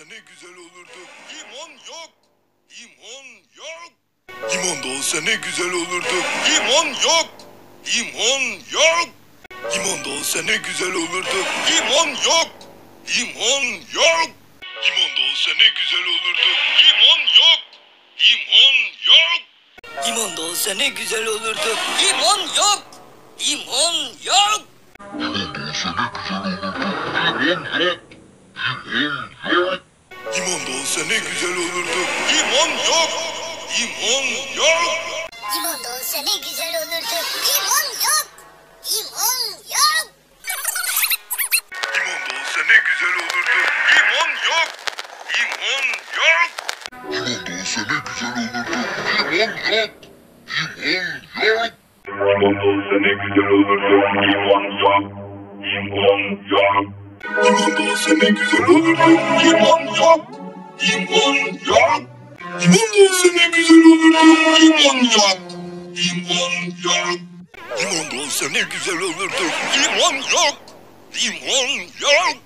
ne güzel olurdu. Limon yok. Limon yok. Limon da olsa ne güzel olurdu. Limon yok. Limon yok. Limon da olsa ne güzel olurdu. Limon yok. Limon yok. Limon da olsa ne güzel olurdu. Limon yok. Limon yok. Limon da olsa ne güzel olurdu. Limon yok. Limon yok. Limon da olsa ne güzel olurdu. Limon yok. Limon yok. Limon da olsa ne güzel olurdu. Limon yok. Limon yok. Limon da olsa ne güzel olurdu. Limon yok. Limon yok. Limon da olsa ne güzel olurdu. Limon yok. Limon yok. Limon da olsa ne güzel olurdu. Limon yok. Limon yok. Limon da olsa ne güzel olurdu. Limon yok. Limon yok. Limon da olsa ne güzel olurdu. Limon yok. Limon yok. Limon da olsa ne güzel olurdu. Limon yok. Limon yok.